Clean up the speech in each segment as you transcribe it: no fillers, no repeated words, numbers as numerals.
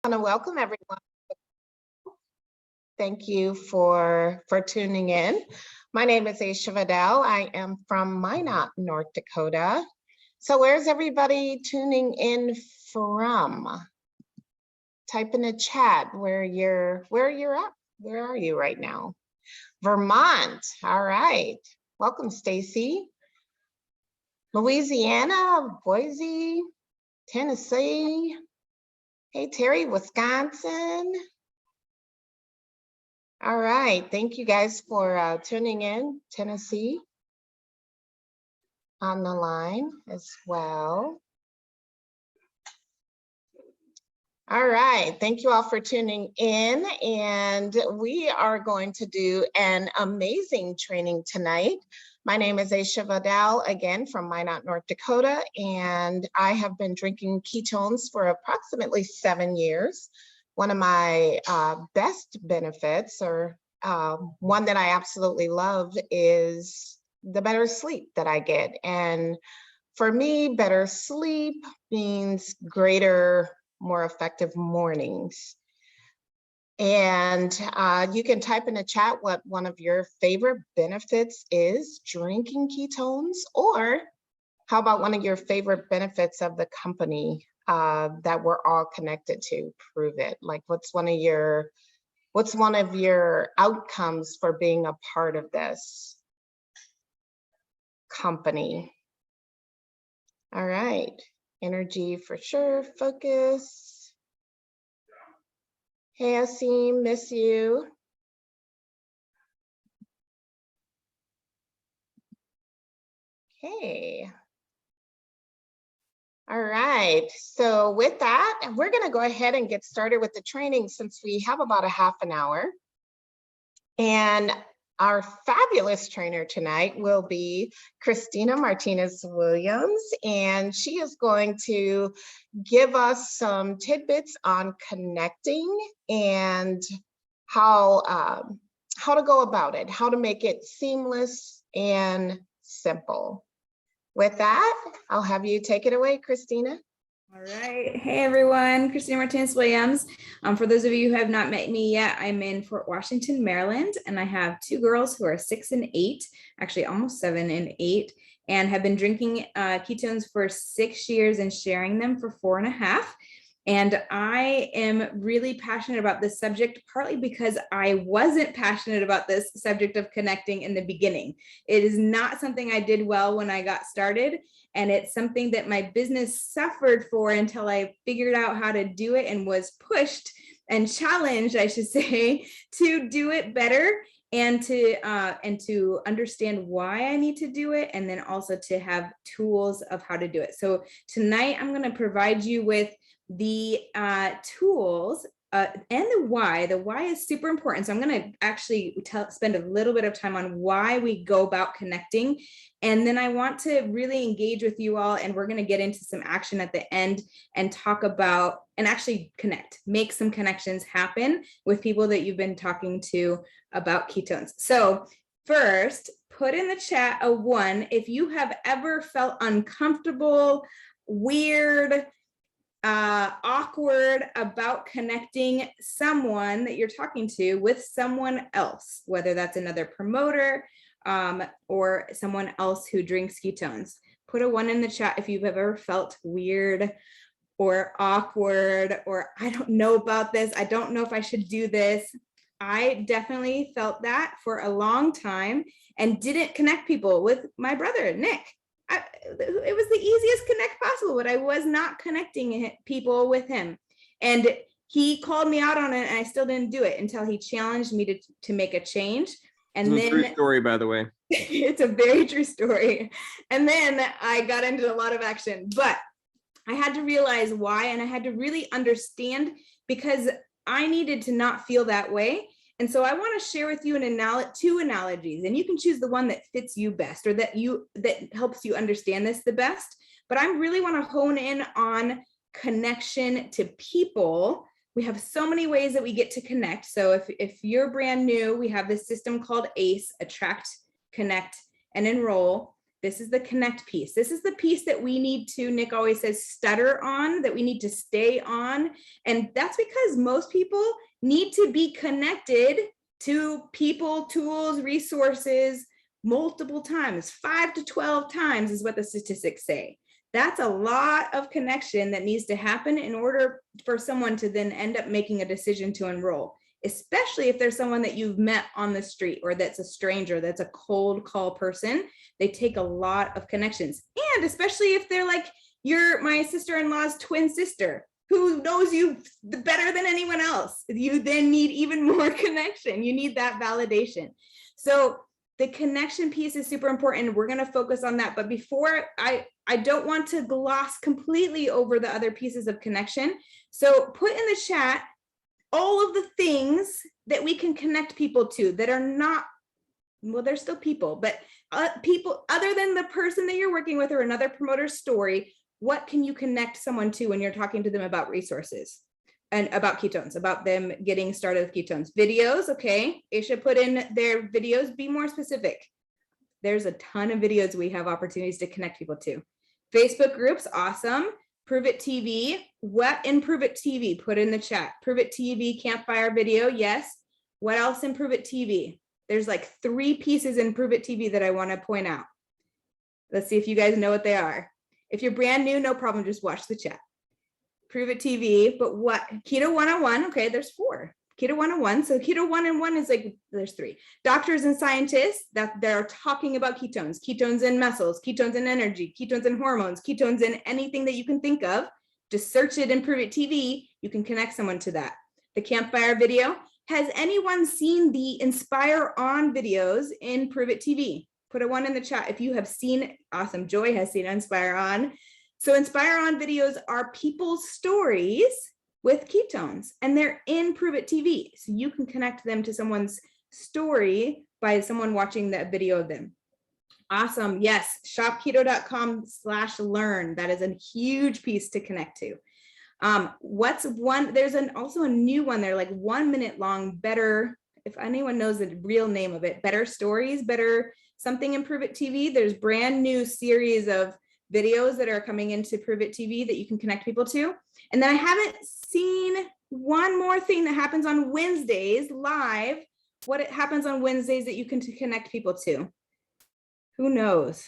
want to welcome everyone. Thank you for tuning in. My name is Aisha Vidal. I am from Minot, North Dakota. So where's everybody tuning in from? Type in the chat where you're at. Where are you right now? Vermont. All right. Welcome, Stacy. Louisiana, Boise, Tennessee. Hey, Terry, Wisconsin. All right. Thank you guys for tuning in. Tennessee on the line as well. All right. Thank you all for tuning in. And we are going to do an amazing training tonight. My name is Aisha Vidal, again, from Minot, North Dakota, and I have been drinking ketones for approximately 7 years. One of my best benefits, or one that I absolutely love, is the better sleep that I get. And for me, better sleep means greater, more effective mornings. And you can type in the chat what one of your favorite benefits is drinking ketones, or how about one of your favorite benefits of the company that we're all connected to? Prove it. Like, what's one of your outcomes for being a part of this company? All right, energy for sure, focus. Hey, Asim, miss you. Okay. All right, so with that, we're gonna go ahead and get started with the training since we have about a half an hour. And our fabulous trainer tonight will be Christina Martinez-Williams, and she is going to give us some tidbits on connecting and how to go about it, how to make it seamless and simple. With that, I'll have you take it away, Christina. All right. Hey, everyone. Christina Martinez-Williams. For those of you who have not met me yet, I'm in Fort Washington, Maryland, and I have 2 girls who are 6 and 8, actually almost 7 and 8, and have been drinking ketones for 6 years and sharing them for 4.5. And I am really passionate about this subject, partly because I wasn't passionate about this subject of connecting in the beginning. It is not something I did well when I got started. And it's something that my business suffered for until I figured out how to do it and was pushed and challenged, I should say, to do it better and to understand why I need to do it, and then also to have tools of how to do it. So tonight I'm going to provide you with the tools and the why. The why is super important. So I'm going to actually spend a little bit of time on why we go about connecting. And then I want to really engage with you all, and we're going to get into some action at the end and talk about and actually connect, make some connections happen with people that you've been talking to about ketones. So first, put in the chat a 1 if you have ever felt uncomfortable, weird, awkward about connecting someone that you're talking to with someone else, whether that's another promoter or someone else who drinks ketones. Put a 1 in the chat if you've ever felt weird or awkward, or I don't know about this, I don't know if I should do this. I definitely felt that for a long time and didn't connect people with my brother, Nick. It was the easiest connect possible, but I was not connecting people with him. And he called me out on it, and I still didn't do it until he challenged me to make a change. And it's a true story, by the way. It's a very true story. And then I got into a lot of action, but I had to realize why, and I had to really understand, because I needed to not feel that way. And so I want to share with you 2 analogies, and you can choose the one that fits you best, or that helps you understand this the best. But I really want to hone in on connection to people. We have so many ways that we get to connect. So if you're brand new, we have this system called ACE, Attract, Connect, and Enroll. This is the connect piece. This is the piece that we need to, Nick always says, stutter on, that we need to stay on. And that's because most people need to be connected to people, tools, resources multiple times. 5 to 12 times is what the statistics say. That's a lot of connection that needs to happen in order for someone to then end up making a decision to enroll, especially if there's someone that you've met on the street or that's a stranger, that's a cold call person. They take a lot of connections. And especially if they're like, you're my sister-in-law's twin sister, who knows you better than anyone else. You then need even more connection. You need that validation. So the connection piece is super important. We're going to focus on that. But before, I don't want to gloss completely over the other pieces of connection. So put in the chat all of the things that we can connect people to that are not, well, they're still people, but people other than the person that you're working with or another promoter's story. What can you connect someone to when you're talking to them about resources and about ketones, about them getting started with ketones? Videos, okay. Aisha put in their videos, be more specific. There's a ton of videos we have opportunities to connect people to. Facebook groups, awesome. Prove It TV, what in Prove It TV? Put in the chat. Prove It TV campfire video, yes. What else in Prove It TV? There's like 3 pieces in Prove It TV that I want to point out. Let's see if you guys know what they are. If you're brand new, no problem, just watch the chat. Prove It TV, but what? Keto 101, okay, there's 4. Keto 101, so Keto 101 is like, there's 3. Doctors and scientists that are talking about ketones in muscles, ketones in energy, ketones in hormones, ketones in anything that you can think of. Just search it and Prove It TV, you can connect someone to that. The campfire video, has anyone seen the Inspire On videos in Prove It TV? Put a 1 in the chat if you have seen. Awesome, Joy has seen Inspire On. So Inspire On videos are people's stories with ketones, and they're in Prove It TV. So you can connect them to someone's story by someone watching that video of them. Awesome, yes, shopketo.com/learn. That is a huge piece to connect to. What's one, there's also a new one, they're like 1 minute long, better, if anyone knows the real name of it, better stories, better something in Prove It TV. There's brand new series of videos that are coming into Prove It TV that you can connect people to. And then I haven't seen one more thing that happens on Wednesdays live. What it happens on Wednesdays that you can connect people to? Who knows?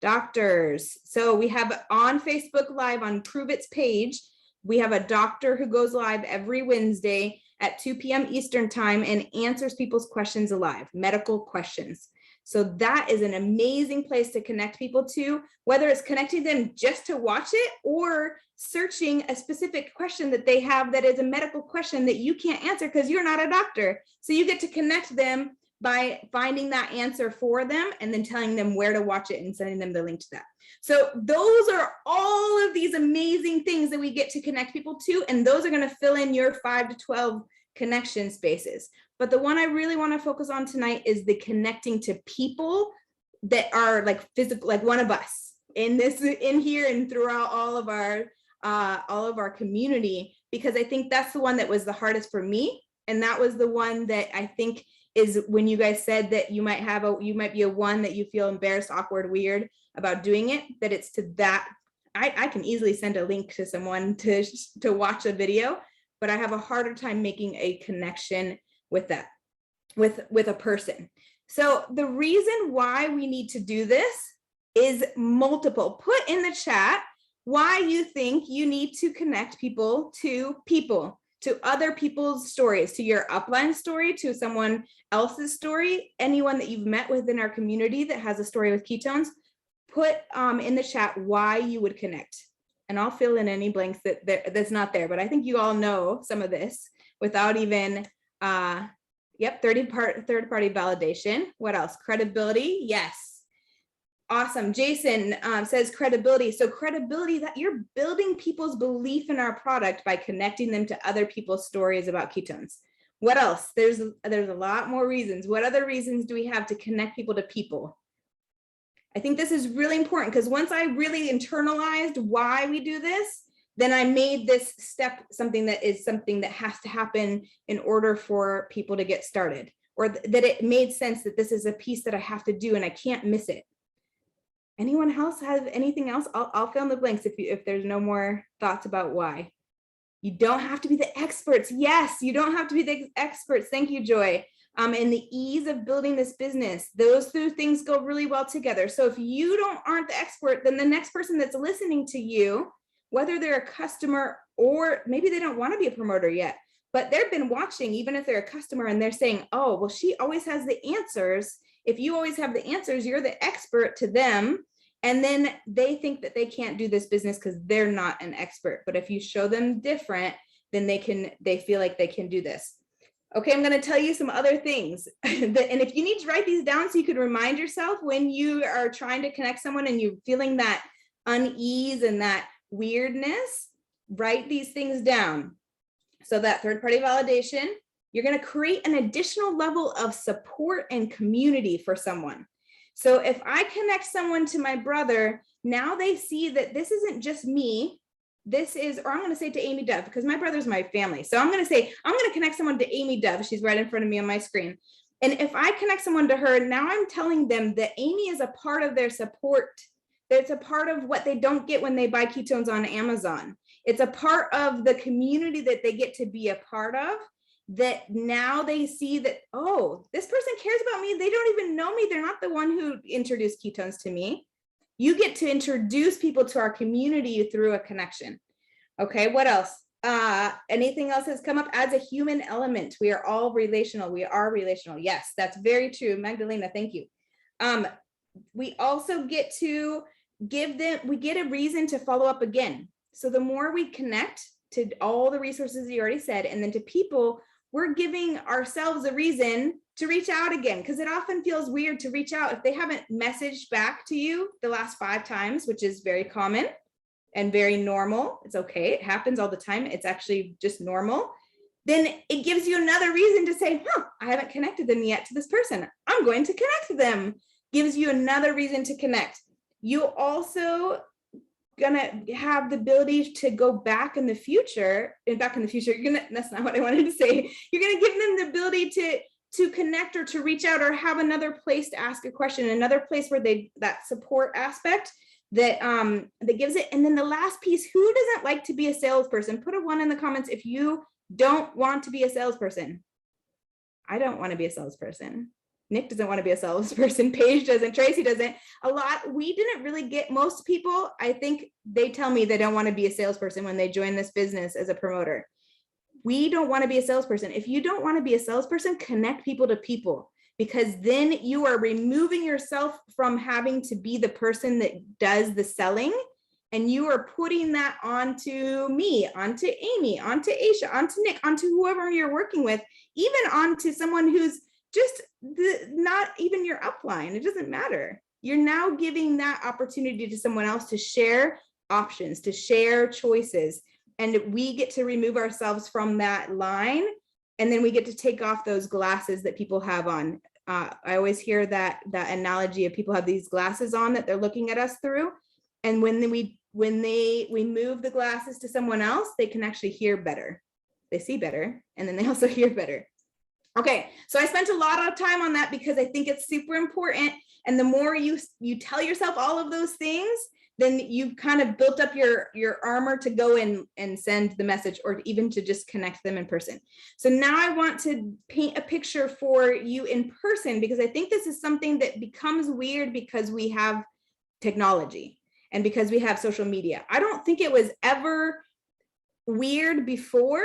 Doctors. So we have on Facebook Live on Prove It's page, we have a doctor who goes live every Wednesday at 2 p.m. Eastern time and answers people's questions live, medical questions. So that is an amazing place to connect people to, whether it's connecting them just to watch it or searching a specific question that they have that is a medical question that you can't answer because you're not a doctor. So you get to connect them by finding that answer for them and then telling them where to watch it and sending them the link to that. So those are all of these amazing things that we get to connect people to, and those are going to fill in your 5 to 12 connection spaces. But the one I really want to focus on tonight is the connecting to people that are like physical, like one of us in here and throughout all of our community, because I think that's the one that was the hardest for me. And that was the one that I think is when you guys said that you might be a one that you feel embarrassed, awkward, weird about doing it, that it's to that. I can easily send a link to someone to watch a video, but I have a harder time making a connection with that, with a person. So the reason why we need to do this is multiple. Put in the chat why you think you need to connect people, to other people's stories, to your upline story, to someone else's story, anyone that you've met within our community that has a story with ketones. Put in the chat why you would connect. And I'll fill in any blanks that's not there, but I think you all know some of this without even, third-party validation. What else? Credibility, yes. Awesome. Jason says credibility. So credibility, that you're building people's belief in our product by connecting them to other people's stories about ketones. What else? There's a lot more reasons. What other reasons do we have to connect people to people? I think this is really important because once I really internalized why we do this, then I made this step something that has to happen in order for people to get started, or that it made sense that this is a piece that I have to do and I can't miss it. Anyone else have anything else? I'll fill in the blanks if there's no more thoughts about why. You don't have to be the experts. Yes, you don't have to be the experts. Thank you, Joy. And the ease of building this business, those two things go really well together. So if you aren't the expert, then the next person that's listening to you, whether they're a customer or maybe they don't want to be a promoter yet, but they've been watching, even if they're a customer and they're saying, oh, well, she always has the answers. If you always have the answers, you're the expert to them. And then they think that they can't do this business because they're not an expert. But if you show them different, then they feel like they can do this. Okay, I'm going to tell you some other things. And if you need to write these down so you could remind yourself when you are trying to connect someone and you're feeling that unease and that weirdness, write these things down. So that third-party validation, you're going to create an additional level of support and community for someone. So if I connect someone to my brother, now they see that this isn't just me. This is, or I'm going to say to Amy Dove, because my brother's my family. So I'm going to say, I'm going to connect someone to Amy Dove. She's right in front of me on my screen. And if I connect someone to her, now I'm telling them that Amy is a part of their support. That's a part of what they don't get when they buy ketones on Amazon. It's a part of the community that they get to be a part of, that now they see that, oh, this person cares about me. They don't even know me. They're not the one who introduced ketones to me. You get to introduce people to our community through a connection. Okay, what else? Anything else has come up? As a human element, we are all relational. We are relational. Yes, that's very true. Magdalena, thank you. We also get to we get a reason to follow up again. So the more we connect to all the resources you already said, and then to people, we're giving ourselves a reason to reach out again, because it often feels weird to reach out if they haven't messaged back to you the last 5 times, which is very common and very normal. It's okay. It happens all the time. It's actually just normal. Then it gives you another reason to say, I haven't connected them yet to this person. I'm going to connect them. Gives you another reason to connect. You also gonna have the ability to go back in the future, that's not what I wanted to say. You're gonna give them the ability to connect or to reach out or have another place to ask a question, another place where that support aspect that gives it. And then the last piece, who doesn't like to be a salesperson? Put a 1 in the comments if you don't want to be a salesperson. I don't want to be a salesperson. Nick doesn't want to be a salesperson. Paige doesn't. Tracy doesn't. We didn't really get, most people, I think they tell me they don't want to be a salesperson when they join this business as a promoter. We don't want to be a salesperson. If you don't want to be a salesperson, connect people to people, because then you are removing yourself from having to be the person that does the selling. And you are putting that onto me, onto Amy, onto Aisha, onto Nick, onto whoever you're working with, even onto someone who's just not even your upline. It doesn't matter. You're now giving that opportunity to someone else to share options, to share choices. And we get to remove ourselves from that line. And then we get to take off those glasses that people have on. I always hear that analogy of people have these glasses on that they're looking at us through. And when we move the glasses to someone else, they can actually hear better. They see better, and then they also hear better. Okay, so I spent a lot of time on that because I think it's super important. And the more you tell yourself all of those things, then you've kind of built up your armor to go in and send the message, or even to just connect them in person. So now I want to paint a picture for you in person, because I think this is something that becomes weird because we have technology and because we have social media. I don't think it was ever weird before,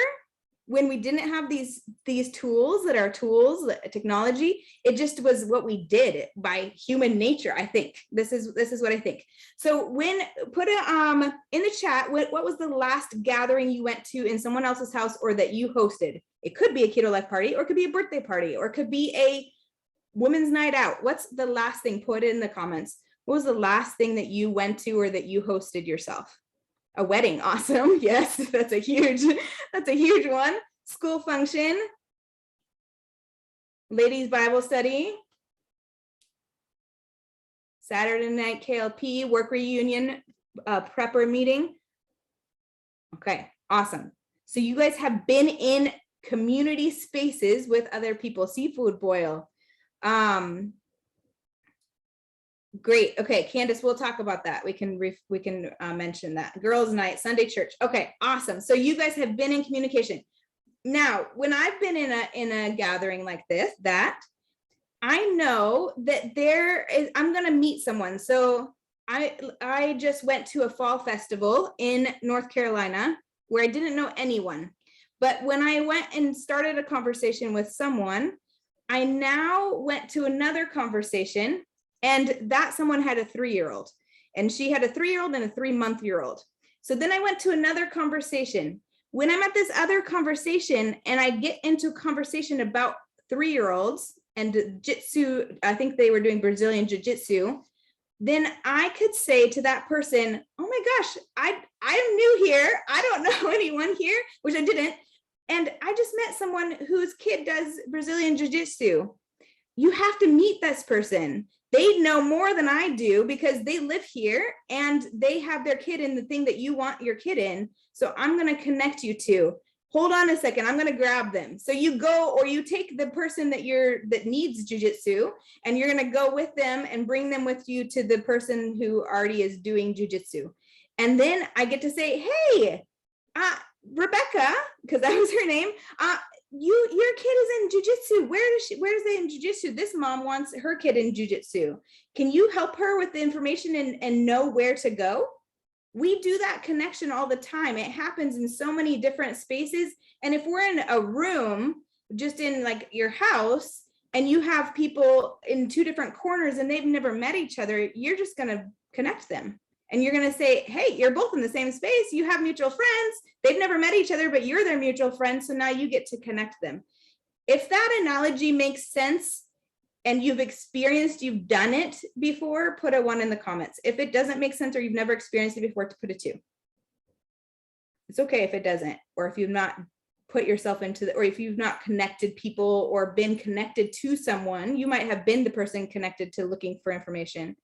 when we didn't have these tools that are tools, technology. It just was what we did by human nature. I think this is what I think. So put it in the chat, what was the last gathering you went to in someone else's house or that you hosted? It could be a Keto Life party, or it could be a birthday party, or it could be a women's night out. What's the last thing? Put it in the comments. What was the last thing that you went to or that you hosted yourself? A wedding. Awesome. Yes, that's a huge one. School function, ladies Bible study, Saturday night KLP, work reunion, prepper meeting. Okay, awesome. So you guys have been in community spaces with other people. Seafood boil. Great. Okay, Candace, we'll talk about that. We can mention that. Girls' night, Sunday church. Okay, awesome. So you guys have been in communication. Now, when I've been in a gathering like this, I know that I'm going to meet someone. So I just went to a fall festival in North Carolina where I didn't know anyone. But when I went and started a conversation with someone, I now went to another conversation, and that someone had a 3-year-old, and she had a 3-year-old and a 3-month-year-old. So then I went to another conversation. When I'm at this other conversation and I get into a conversation about 3-year-olds and jiu-jitsu, I think they were doing Brazilian jiu-jitsu, then I could say to that person, oh my gosh, I'm new here. I don't know anyone here, which I didn't. And I just met someone whose kid does Brazilian jiu-jitsu. You have to meet this person. They know more than I do because they live here and they have their kid in the thing that you want your kid in. So I'm going to connect you to. Hold on a second, I'm going to grab them. So you go, or you take the person that needs jiu-jitsu, and you're going to go with them and bring them with you to the person who already is doing jiu-jitsu. And then I get to say, hey, Rebecca, because that was her name, your kid is in jiu-jitsu. Where is they in jiu-jitsu? This mom wants her kid in jiu-jitsu. Can you help her with the information and know where to go? We do that connection all the time. It happens in so many different spaces. And if we're in a room, just in like your house, and you have people in 2 different corners and they've never met each other, you're just going to connect them. And you're going to say, hey, you're both in the same space. You have mutual friends. They've never met each other, but you're their mutual friend. So now you get to connect them. If that analogy makes sense and you've done it before, put a 1 in the comments. If it doesn't make sense or you've never experienced it before, to put a 2. It's okay if it doesn't, or if you've not put yourself into or if you've not connected people or been connected to someone. You might have been the person connected to looking for information.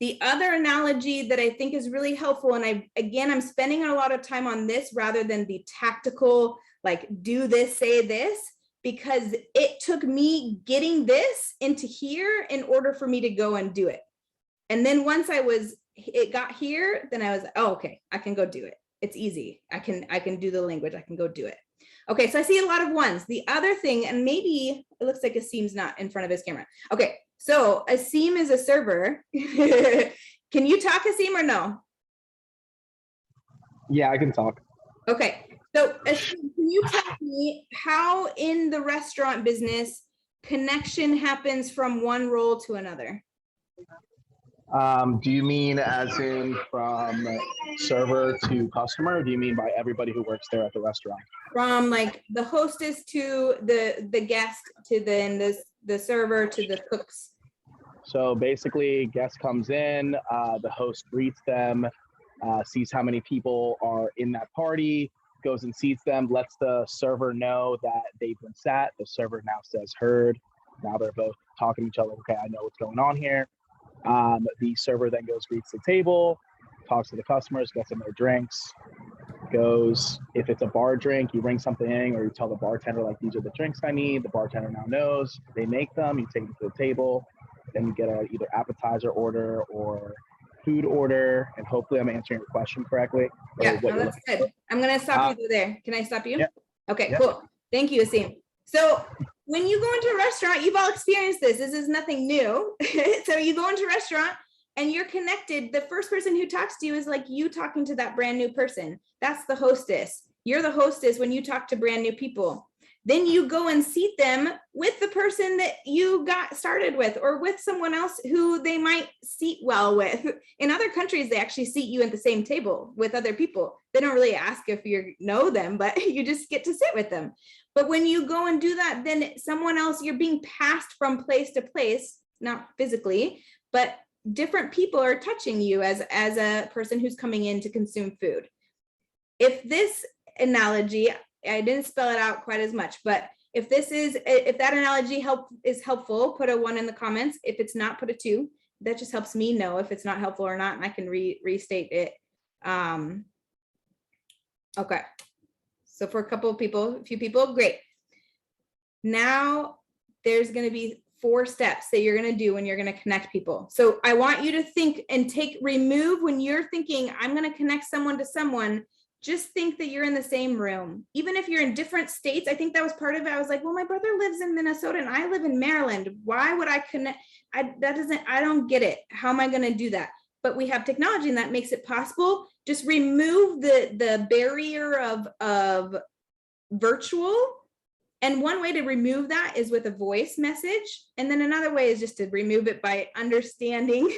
The other analogy that I think is really helpful, and I'm spending a lot of time on this rather than the tactical, like do this, say this, because it took me getting this into here in order for me to go and do it. And then once it got here, then I was, oh, okay, I can go do it. It's easy. I can do the language. I can go do it. Okay, so I see a lot of 1s. The other thing, and maybe it looks like Asim's not in front of his camera. Okay, so Asim is a server. Can you talk, Asim, or no? Yeah, I can talk. Okay, so Asim, can you tell me how in the restaurant business connection happens from one role to another? Do you mean as in from server to customer, or do you mean by everybody who works there at the restaurant? From like the hostess to the guest to then the server to the cooks. So basically, guest comes in, the host greets them, sees how many people are in that party, goes and seats them, lets the server know that they've been sat. The server now says heard. Now they're both talking to each other. Okay, I know what's going on here. The server then goes, greets the table, talks to the customers, gets them their drinks, goes, if it's a bar drink, you bring something in, or you tell the bartender, like, these are the drinks I need. The bartender now knows. They make them, you take them to the table, then you get either appetizer order or food order, and hopefully I'm answering your question correctly. Yeah, no, that's good. I'm going to stop you there. Can I stop you? Yeah. Okay, cool. Thank you, Asim. So when you go into a restaurant, you've all experienced this. This is nothing new. So you go into a restaurant and you're connected. The first person who talks to you is like you talking to that brand new person. That's the hostess. You're the hostess when you talk to brand new people. Then you go and seat them with the person that you got started with, or with someone else who they might seat well with. In other countries, they actually seat you at the same table with other people. They don't really ask if you know them, but you just get to sit with them. But when you go and do that, then someone else, you're being passed from place to place, not physically, but different people are touching you as a person who's coming in to consume food. If this analogy, I didn't spell it out quite as much, but if that analogy is helpful, put a 1 in the comments. If it's not, put a 2. That just helps me know if it's not helpful or not, and I can restate it. Okay. So for a few people, great. Now there's going to be 4 steps that you're going to do when you're going to connect people. So I want you to think and remove when you're thinking, I'm going to connect someone to someone, just think that you're in the same room. Even if you're in different states, I think that was part of it. I was like, well, my brother lives in Minnesota and I live in Maryland. Why would I connect? I don't get it. How am I going to do that? But we have technology and that makes it possible. Just remove the barrier of virtual. And one way to remove that is with a voice message. And then another way is just to remove it by understanding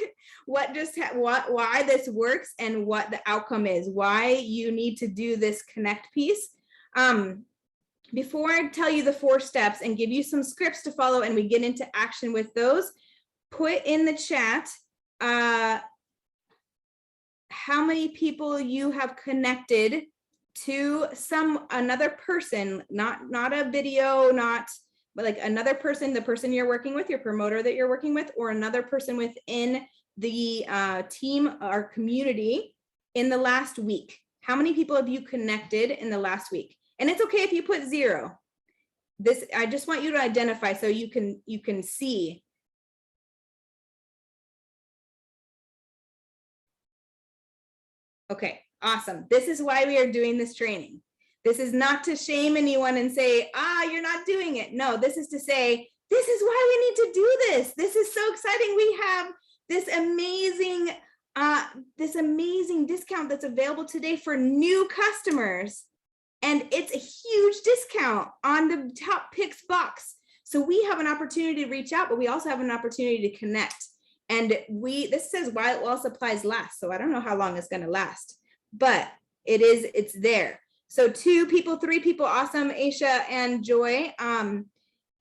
why this works and what the outcome is, why you need to do this connect piece. Before I tell you the 4 steps and give you some scripts to follow and we get into action with those, put in the chat how many people you have connected to another person, not a video, but like another person, the person you're working with, your promoter that you're working with, or another person within the team or community in the last week. How many people have you connected in the last week? And it's okay if you put 0. I just want you to identify so you can see. Okay, awesome. This is why we are doing this training. This is not to shame anyone and say, you're not doing it. No, this is to say, this is why we need to do this. This is so exciting. We have this amazing discount that's available today for new customers. And it's a huge discount on the top picks box. So we have an opportunity to reach out, but we also have an opportunity to connect. And this says while supplies last. So I don't know how long it's going to last, but it's there. So 2 people, 3 people, awesome, Aisha and Joy. And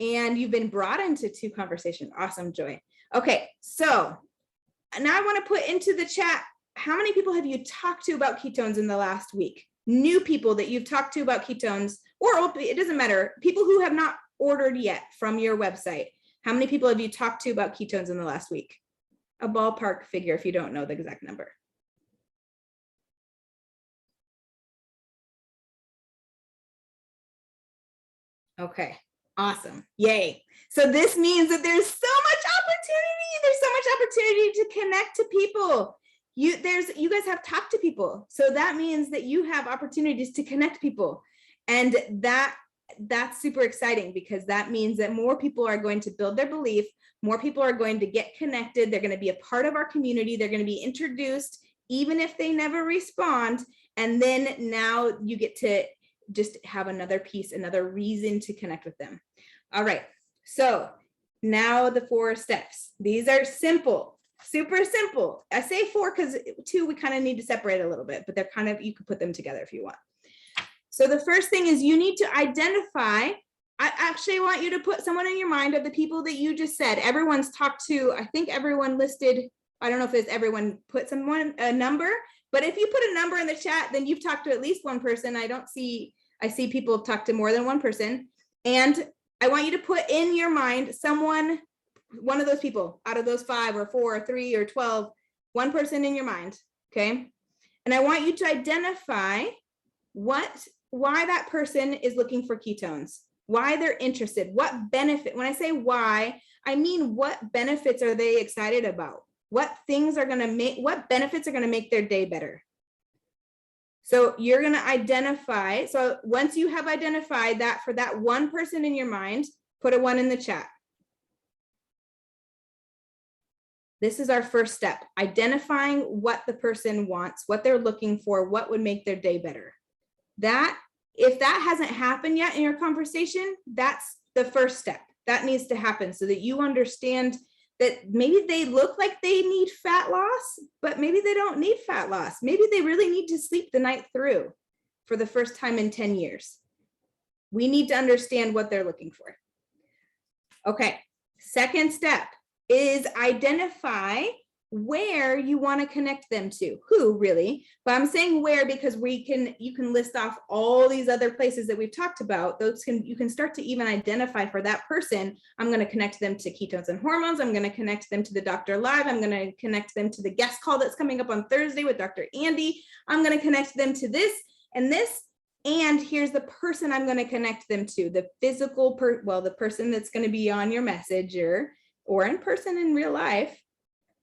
you've been brought into 2 conversations. Awesome, Joy. Okay, so now I want to put into the chat, how many people have you talked to about ketones in the last week? New people that you've talked to about ketones, or it doesn't matter, people who have not ordered yet from your website. How many people have you talked to about ketones in the last week? A ballpark figure if you don't know the exact number. Okay, awesome, yay. So this means that there's so much opportunity to connect to people. You guys have talked to people. So that means that you have opportunities to connect people. And that's super exciting because that means that more people are going to build their belief. More people are going to get connected. They're going to be a part of our community. They're going to be introduced, even if they never respond. And then now you get to just have another piece, another reason to connect with them. All right. So now the 4 steps. These are simple, super simple. I say 4 because 2, we kind of need to separate a little bit, but they're you could put them together if you want. So the first thing is you need to identify. I actually want you to put someone in your mind of the people that you just said. Everyone's talked to, I think everyone listed, I don't know if it's everyone put a number, but if you put a number in the chat, then you've talked to at least 1 person. I see people talk to more than 1 person. And I want you to put in your mind one of those people out of those 5 or 4 or 3 or 12, 1 person in your mind, okay? And I want you to identify why that person is looking for ketones. Why they're interested, what benefit, when I say why, I mean what benefits are they excited about? What benefits are gonna make their day better? So you're gonna identify, so once you have identified that for that 1 person in your mind, put a 1 in the chat. This is our first step, identifying what the person wants, what they're looking for, what would make their day better. If that hasn't happened yet in your conversation, that's the first step. That needs to happen so that you understand that maybe they look like they need fat loss, but maybe they don't need fat loss. Maybe they really need to sleep the night through for the first time in 10 years. We need to understand what they're looking for. Okay, second step is identify where you want to connect them to. Who really? But I'm saying where because you can list off all these other places that we've talked about. You can start to even identify for that person. I'm going to connect them to ketones and hormones. I'm going to connect them to the Doctor Live. I'm going to connect them to the guest call that's coming up on Thursday with Dr. Andy. I'm going to connect them to this and this. And here's the person I'm going to connect them to, the physical, the person that's going to be on your messenger or in person in real life.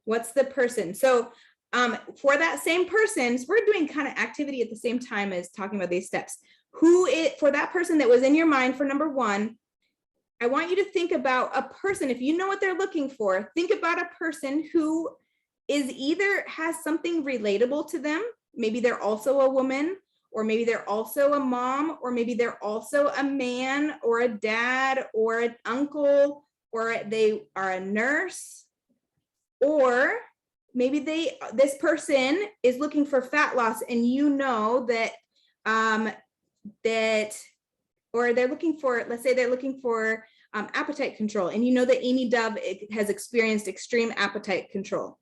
What's the person? So for that same person, so we're doing kind of activity at the same time as talking about these steps. For that person that was in your mind for number one, I want you to think about a person. If you know what they're looking for, think about a person who is either has something relatable to them. Maybe they're also a woman, or maybe they're also a mom, or maybe they're also a man or a dad or an uncle, or they are a nurse, or maybe this person is looking for fat loss, and you know that or they're looking for, let's say they're looking for appetite control, and you know that Amy Dove has experienced extreme appetite control.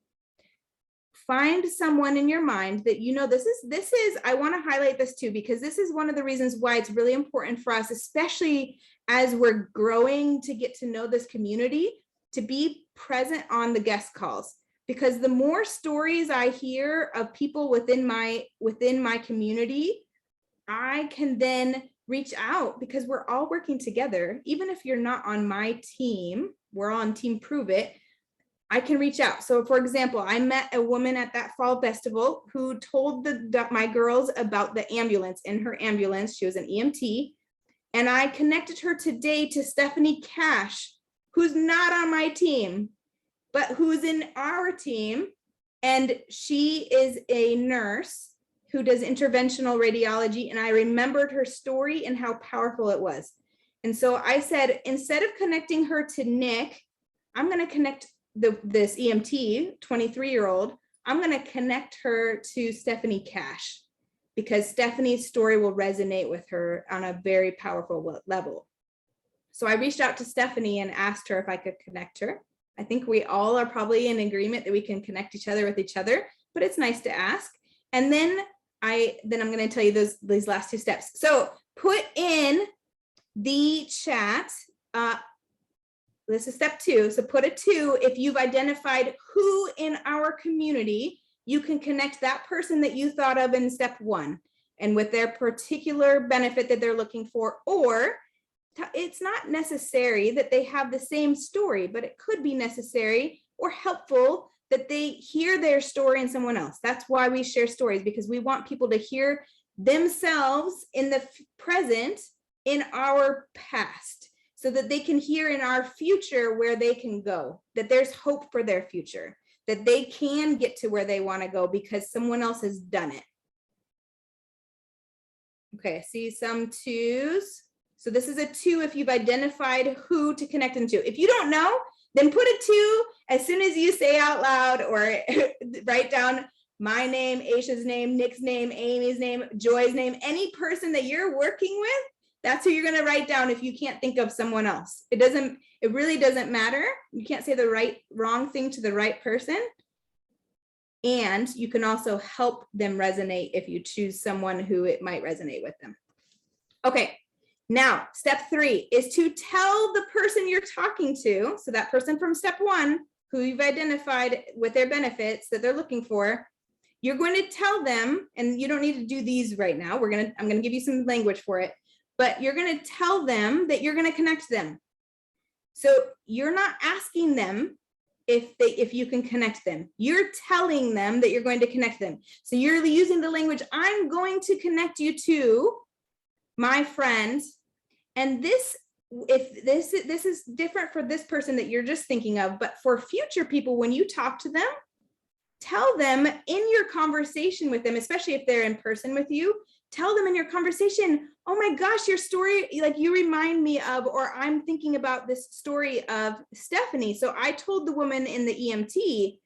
Find someone in your mind that you know, this is, I want to highlight this too, because this is one of the reasons why it's really important for us, especially as we're growing to get to know this community, to be present on the guest calls. Because the more stories I hear of people within my community, I can then reach out, because we're all working together. Even if you're not on my team, we're on Team Prove It, I can reach out. So for example, I met a woman at that fall festival who told my girls about the ambulance. In her ambulance, she was an EMT, and I connected her today to Stephanie Cash, who's not on my team, but who's in our team. And she is a nurse who does interventional radiology. And I remembered her story and how powerful it was. And so I said, instead of connecting her to Nick, I'm going to connect this EMT, 23-year-old, I'm going to connect her to Stephanie Cash, because Stephanie's story will resonate with her on a very powerful level. So I reached out to Stephanie and asked her if I could connect her. I think we all are probably in agreement that we can connect each other with each other, but it's nice to ask. And then I'm going to tell you these last two steps. So put in the chat, this is step 2. So put a 2 if you've identified who in our community you can connect that person that you thought of in step 1 and with their particular benefit that they're looking for. Or it's not necessary that they have the same story, but it could be necessary or helpful that they hear their story in someone else. That's why we share stories, because we want people to hear themselves in the present in our past, so that they can hear in our future where they can go, that there's hope for their future, that they can get to where they want to go because someone else has done it. Okay, see some 2s. So this is a 2 if you've identified who to connect them to. If you don't know, then put a 2 as soon as you say out loud, or write down my name, Aisha's name, Nick's name, Amy's name, Joy's name, any person that you're working with. That's who you're going to write down if you can't think of someone else. It really doesn't matter. You can't say the wrong thing to the right person. And you can also help them resonate if you choose someone who it might resonate with them. Okay, now step 3 is to tell the person you're talking to. So that person from step 1, who you've identified with their benefits that they're looking for, you're going to tell them, and you don't need to do these right now. I'm going to give you some language for it. But you're going to tell them that you're going to connect them. So you're not asking them if you can connect them. You're telling them that you're going to connect them. So you're using the language, I'm going to connect you to my friend. And this is different for this person that you're just thinking of, but for future people, when you talk to them, tell them in your conversation with them, especially if they're in person with you, tell them in your conversation, oh my gosh, your story, like you remind me of, or I'm thinking about this story of Stephanie. So I told the woman in the EMT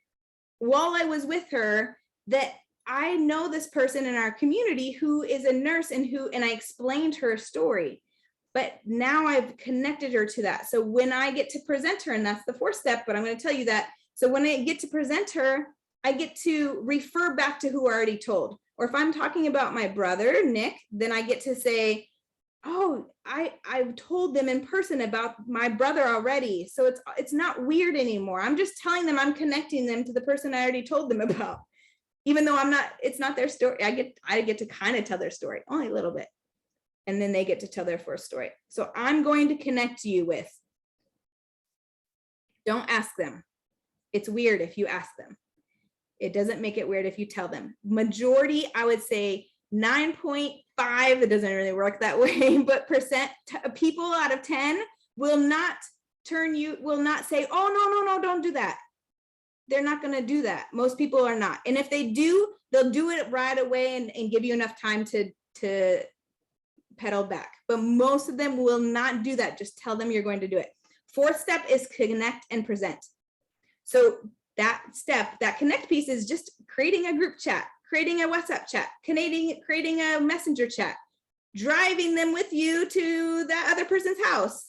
while I was with her that I know this person in our community who is a nurse and I explained her story, but now I've connected her to that. So when I get to present her, and that's the 4th step, but I'm going to tell you that. So when I get to present her, I get to refer back to who I already told. Or if I'm talking about my brother, Nick, then I get to say, oh, I've told them in person about my brother already. So it's not weird anymore. I'm just telling them I'm connecting them to the person I already told them about. Even though it's not their story. I get to kind of tell their story, only a little bit. and then they get to tell their first story. So I'm going to connect you with, don't ask them. It's weird if you ask them. It doesn't make it weird if you tell them. Majority, I would say 9.5, it doesn't really work that way, but percent people out of 10 will not say, oh, no, don't do that. They're not going to do that. Most people are not. And if they do, they'll do it right away and give you enough time to pedal back. But most of them will not do that. Just tell them you're going to do it. Fourth step is connect and present. So that step, that connect piece is just creating a group chat, creating a WhatsApp chat, creating a messenger chat, driving them with you to that other person's house.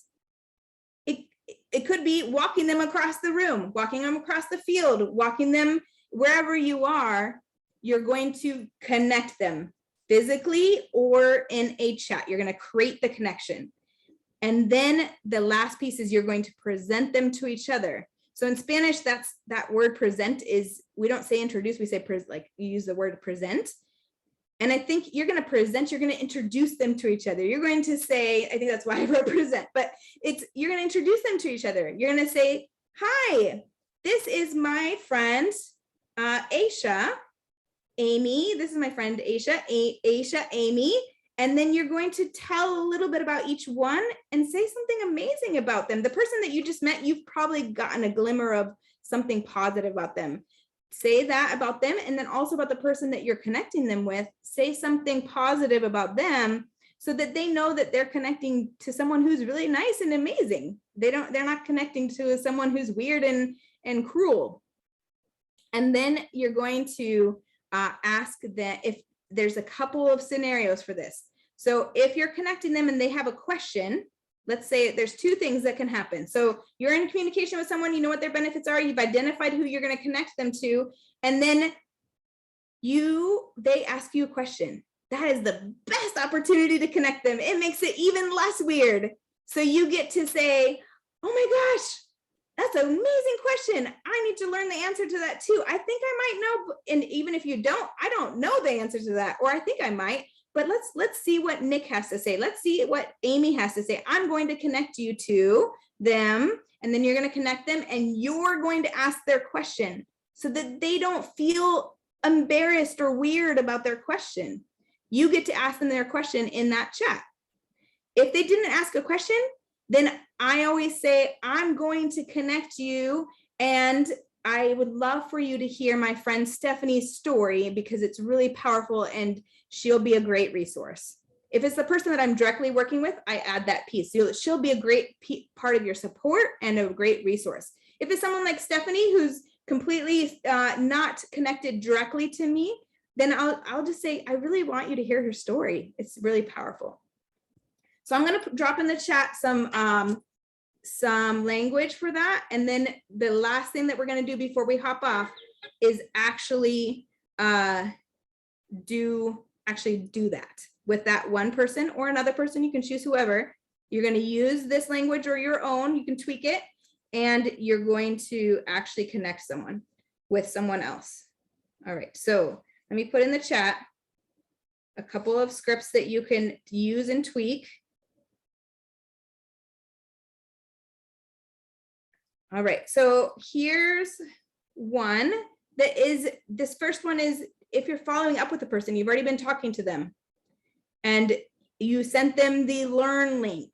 It could be walking them across the room, walking them across the field, walking them wherever you are. You're going to connect them physically or in a chat. You're going to create the connection. And then the last piece is you're going to present them to each other. So in Spanish, that word present is, we don't say introduce, we say like you use the word present. And I think you're going to present, you're going to introduce them to each other. You're going to say, I think that's why I wrote present, but you're going to introduce them to each other. You're going to say, hi, this is my friend, Aisha, Amy. This is my friend, Aisha, Amy. And then you're going to tell a little bit about each one and say something amazing about them. The person that you just met, you've probably gotten a glimmer of something positive about them. Say that about them, and then also about the person that you're connecting them with. Say something positive about them so that they know that they're connecting to someone who's really nice and amazing. They're not connecting to someone who's weird and cruel. And then you're going to ask that if there's a couple of scenarios for this. So if you're connecting them and they have a question, let's say there's two things that can happen. So you're in communication with someone, you know what their benefits are, you've identified who you're going to connect them to, and then they ask you a question. That is the best opportunity to connect them. It makes it even less weird. So you get to say, oh my gosh, that's an amazing question. I need to learn the answer to that too. I think I might know. And even if you don't, I don't know the answer to that, or I think I might. But let's see what Nick has to say. Let's see what Amy has to say. I'm going to connect you to them, and then you're going to connect them, and you're going to ask their question so that they don't feel embarrassed or weird about their question. You get to ask them their question in that chat. If they didn't ask a question, then I always say, I'm going to connect you, and I would love for you to hear my friend Stephanie's story because it's really powerful and she'll be a great resource. If it's the person that I'm directly working with, I add that piece. So she'll be a great part of your support and a great resource. If it's someone like Stephanie, who's completely not connected directly to me, then I'll just say, I really want you to hear her story. It's really powerful. So I'm going to drop in the chat some language for that. And then the last thing that we're going to do before we hop off is actually do that with that one person or another person. You can choose whoever. You're going to use this language or your own. You can tweak it, and you're going to actually connect someone with someone else. All right, so let me put in the chat a couple of scripts that you can use and tweak. All right, so here's one that is, this first one is if you're following up with a person, you've already been talking to them and you sent them the Learn link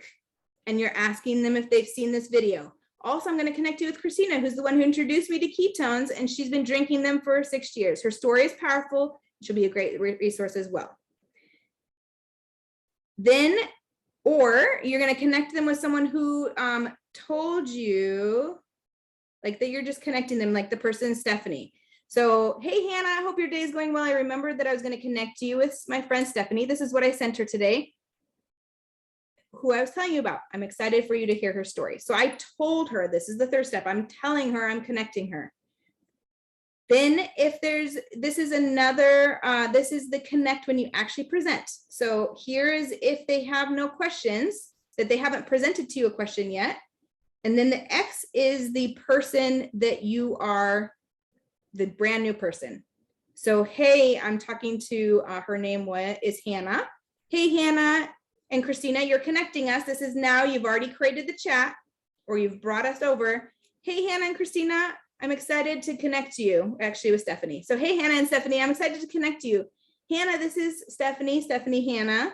and you're asking them if they've seen this video. Also, I'm going to connect you with Christina, who's the one who introduced me to ketones, and she's been drinking them for 6 years. Her story is powerful. She'll be a great resource as well. Then, or you're going to connect them with someone who told you, like that you're just connecting them, like the person Stephanie. So, hey, Hannah, I hope your day is going well. I remembered that I was going to connect you with my friend Stephanie. This is what I sent her today, who I was telling you about. I'm excited for you to hear her story. So I told her, this is the third step. I'm telling her, I'm connecting her. Then if this is the connect when you actually present. So here is if they have no questions, that they haven't presented to you a question yet. And then the X is the person that you are, the brand new person. So, hey, I'm talking to, her name is Hannah. Hey, Hannah, And Christina, you're connecting us. This is now, you've already created the chat or you've brought us over. Hey, Hannah and Christina, I'm excited to connect you. Actually, with Stephanie. So hey, Hannah and Stephanie, I'm excited to connect you. Hannah, this is Stephanie, Hannah.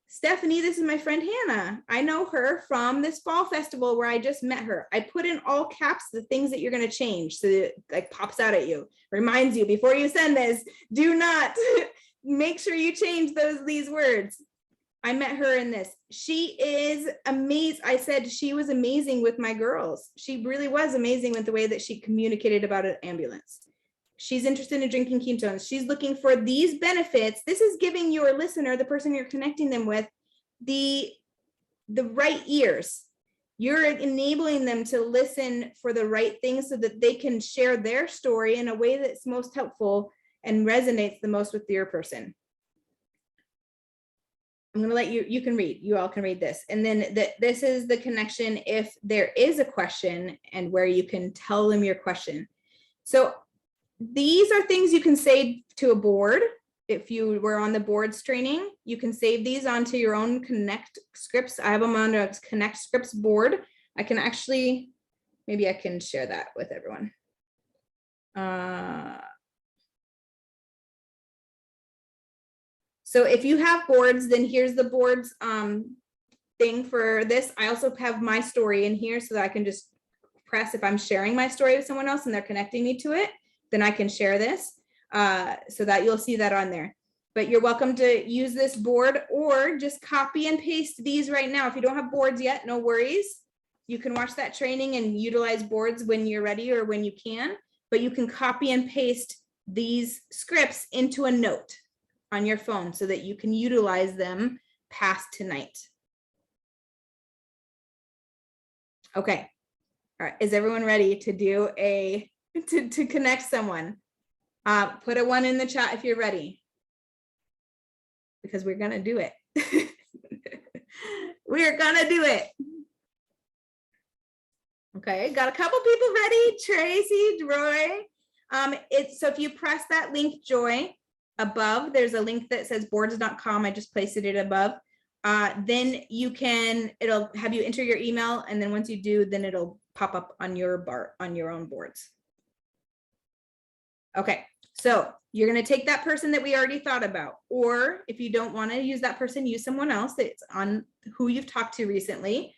Stephanie, this is my friend Hannah. I know her from this fall festival where I just met her. I put in all caps the things that you're going to change so that it like pops out at you, reminds you before you send this, do not make sure you change these words. I met her in this. She is amazing. I said she was amazing with my girls. She really was amazing with the way that she communicated about an ambulance. She's interested in drinking ketones. She's looking for these benefits. This is giving your listener, the person you're connecting them with, the right ears. You're enabling them to listen for the right things so that they can share their story in a way that's most helpful and resonates the most with your person. I'm going to let you can read, you all can read this. And then this is the connection if there is a question and where you can tell them your question. So these are things you can save to a board. If you were on the boards training, you can save these onto your own Connect scripts. I have them on a Connect scripts board. I can actually, maybe I can share that with everyone. So if you have boards, then here's the boards thing for this. I also have my story in here so that I can just press if I'm sharing my story with someone else and they're connecting me to it, then I can share this so that you'll see that on there. But you're welcome to use this board or just copy and paste these right now. If you don't have boards yet, no worries. You can watch that training and utilize boards when you're ready or when you can, but you can copy and paste these scripts into a note on your phone so that you can utilize them past tonight. Okay. All right. Is everyone ready to do to connect someone? Put a 1 in the chat if you're ready, because we're going to do it. We're going to do it. Okay. Got a couple people ready. Tracy, Joy. So if you press that link, Joy, above, there's a link that says boards.com. I just placed it above. Then you can, it'll have you enter your email. And then once you do, then it'll pop up on your own boards. Okay. So you're going to take that person that we already thought about, or if you don't want to use that person, use someone else that's on who you've talked to recently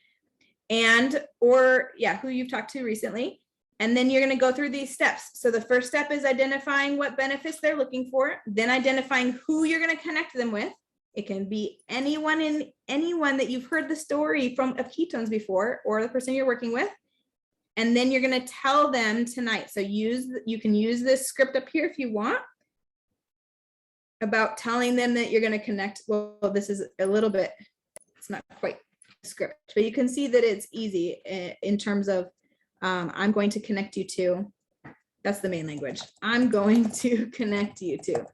who you've talked to recently. And then you're going to go through these steps. So the first step is identifying what benefits they're looking for, then identifying who you're going to connect them with. It can be anyone that you've heard the story of ketones before, or the person you're working with. And then you're going to tell them tonight. So you can use this script up here if you want, about telling them that you're going to connect. Well, this is a little bit, it's not quite a script, but you can see that it's easy in terms of I'm going to connect you to, that's the main language. I'm going to connect you to.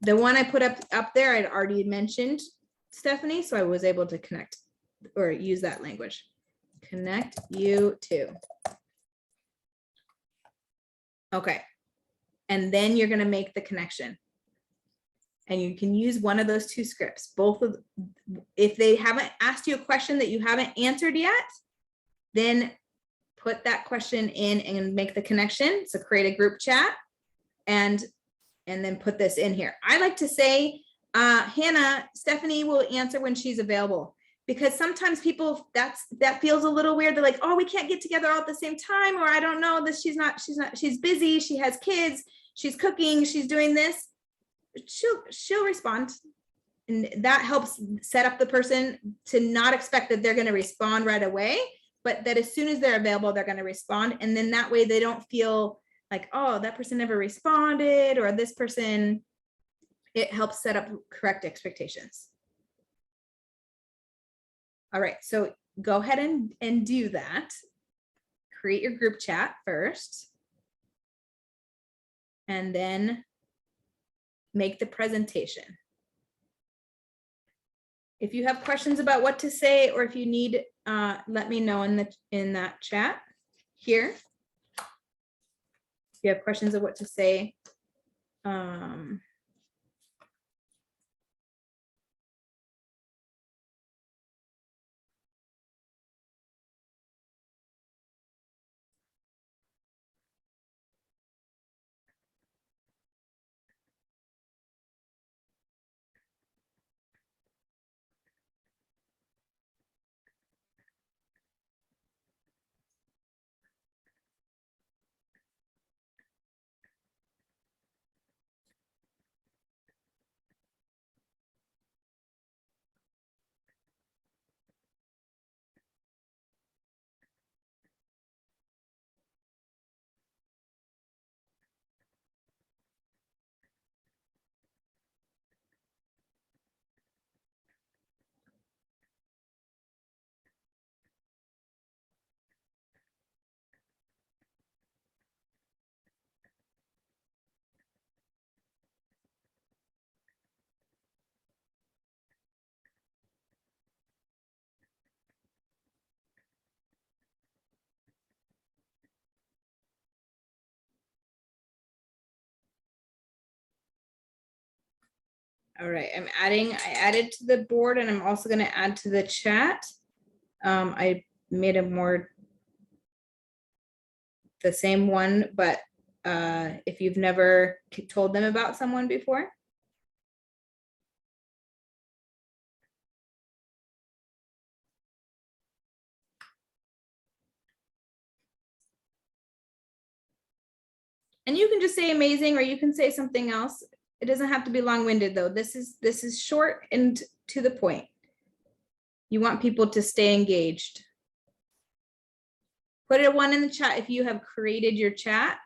The one I put up there, I'd already mentioned Stephanie, so I was able to connect or use that language. Connect you to. Okay. And then you're going to make the connection. And you can use one of those 2 scripts. If they haven't asked you a question that you haven't answered yet, then put that question in and make the connection. So create a group chat and then put this in here. I like to say, Hannah, Stephanie will answer when she's available, because sometimes people, that feels a little weird. They're like, oh, we can't get together all at the same time, or I don't know this. She's busy. She has kids. She's cooking. She's doing this. She'll respond. And that helps set up the person to not expect that they're going to respond right away, but that as soon as they're available, they're going to respond. And then that way they don't feel like, oh, that person never responded, or this person, it helps set up correct expectations. All right, so go ahead and do that. Create your group chat first, and then make the presentation. If you have questions about what to say, or if you need, let me know in that chat here. If you have questions of what to say, All right, I added to the board, and I'm also going to add to the chat. I made a more the same one, but if you've never told them about someone before. And you can just say amazing, or you can say something else. It doesn't have to be long-winded though. This is short and to the point. You want people to stay engaged. Put a 1 in the chat if you have created your chat.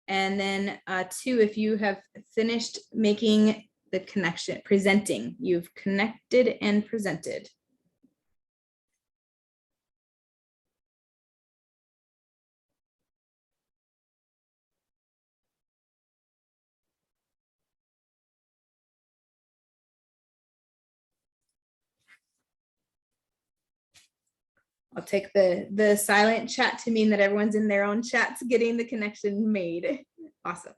And then 2, if you have finished making the connection, presenting, you've connected and presented. I'll take the silent chat to mean that everyone's in their own chats getting the connection made. Awesome.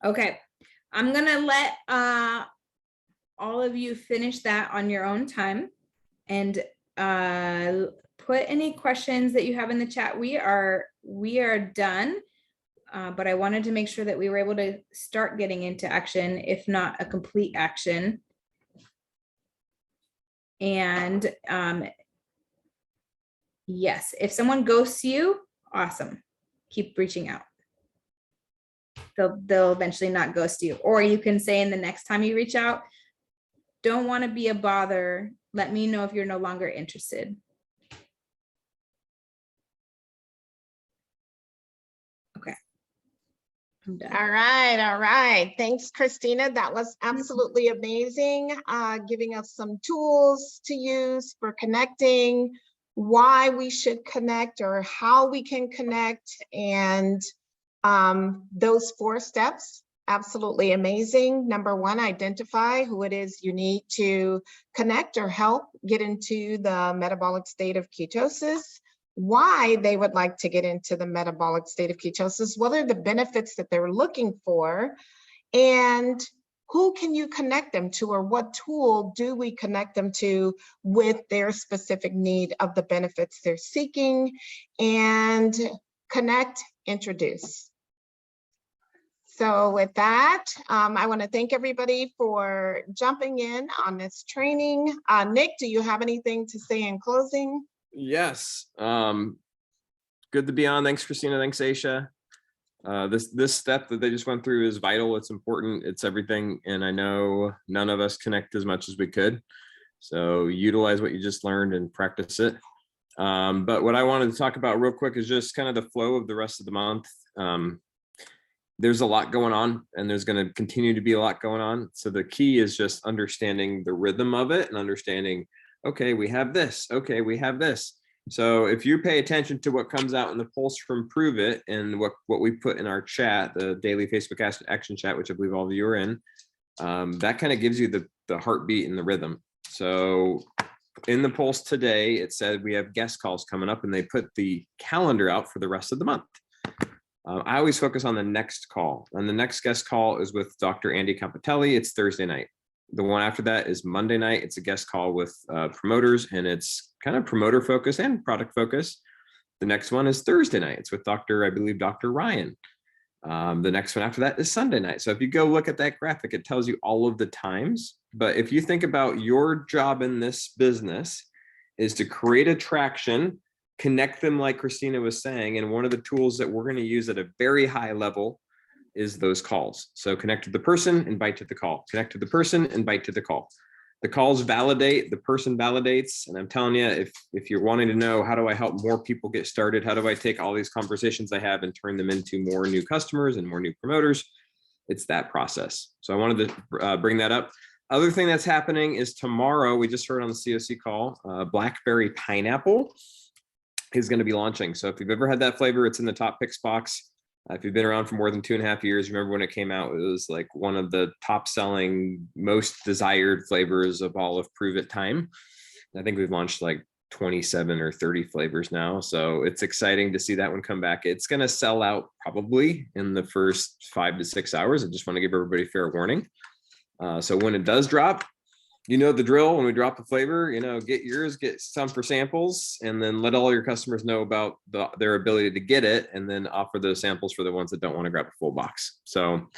Okay, I'm gonna let all of you finish that on your own time, and put any questions that you have in the chat. We are done, but I wanted to make sure that we were able to start getting into action, if not a complete action. And yes, if someone ghosts you, awesome, keep reaching out. They'll eventually not ghost you. Or you can say in the next time you reach out, don't want to be a bother. Let me know if you're no longer interested. Okay. I'm done. All right, all right. Thanks, Christina. That was absolutely amazing. Giving us some tools to use for connecting, why we should connect or how we can connect, and those 4 steps, absolutely amazing. Number 1, identify who it is you need to connect or help get into the metabolic state of ketosis, why they would like to get into the metabolic state of ketosis, what are the benefits that they're looking for, and who can you connect them to, or what tool do we connect them to with their specific need of the benefits they're seeking, and connect, introduce. So with that, I want to thank everybody for jumping in on this training. Nick, do you have anything to say in closing? Yes. Good to be on. Thanks, Christina. Thanks, Aisha. This step that they just went through is vital. It's important. It's everything. And I know none of us connect as much as we could. So utilize what you just learned and practice it. But what I wanted to talk about real quick is just kind of the flow of the rest of the month. There's a lot going on, and there's going to continue to be a lot going on. So the key is just understanding the rhythm of it and understanding, okay, we have this. Okay, we have this. So if you pay attention to what comes out in the Pulse from Prove It and what we put in our chat, the daily Facebook action chat, which I believe all of you are in, that kind of gives you the heartbeat and the rhythm. So in the Pulse today, it said we have guest calls coming up, and they put the calendar out for the rest of the month. I always focus on the next call, and the next guest call is with Dr. Andy Campitelli. It's Thursday night. The one after that is Monday night. It's a guest call with promoters, and it's kind of promoter focus and product focus. The next one is Thursday night. It's with I believe Dr. Ryan. The next one after that is Sunday night. So if you go look at that graphic, it tells you all of the times. But if you think about your job in this business is to create attraction, connect them like Christina was saying. And one of the tools that we're going to use at a very high level is those calls. So connect to the person, invite to the call. Connect to the person, invite to the call. The calls validate, the person validates. And I'm telling you, if you're wanting to know, how do I help more people get started? How do I take all these conversations I have and turn them into more new customers and more new promoters? it's that process. So I wanted to bring that up. Other thing that's happening is tomorrow, we just heard on the COC call, Blackberry Pineapple is going to be launching. So if you've ever had that flavor, it's in the top picks box. If you've been around for more than 2.5 years, remember when it came out, it was like one of the top selling, most desired flavors of all of Prove It time. I think we've launched like 27 or 30 flavors now. So it's exciting to see that one come back. It's going to sell out probably in the first 5 to 6 hours. I just want to give everybody fair warning. So when it does drop, you know the drill. When we drop the flavor, get yours, get some for samples, and then let all your customers know about their ability to get it, and then offer those samples for the ones that don't want to grab a full box. So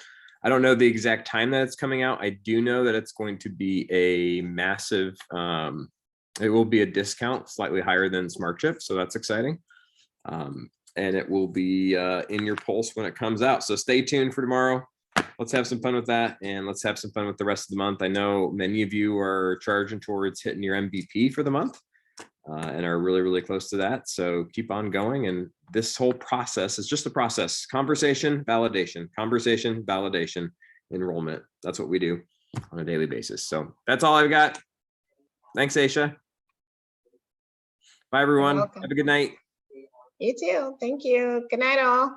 I don't know the exact time that it's coming out. I do know that it's going to be a massive, it will be a discount slightly higher than Smart Chip. So that's exciting. And it will be in your pulse when it comes out. So stay tuned for tomorrow. Let's have some fun with that, and let's have some fun with the rest of the month. I know many of you are charging towards hitting your MVP for the month and are really, really close to that. So keep on going. And this whole process is just a process: conversation, validation, enrollment. That's what we do on a daily basis. So that's all I've got. Thanks, Aisha. Bye, everyone. Have a good night. You too. Thank you. Good night, all.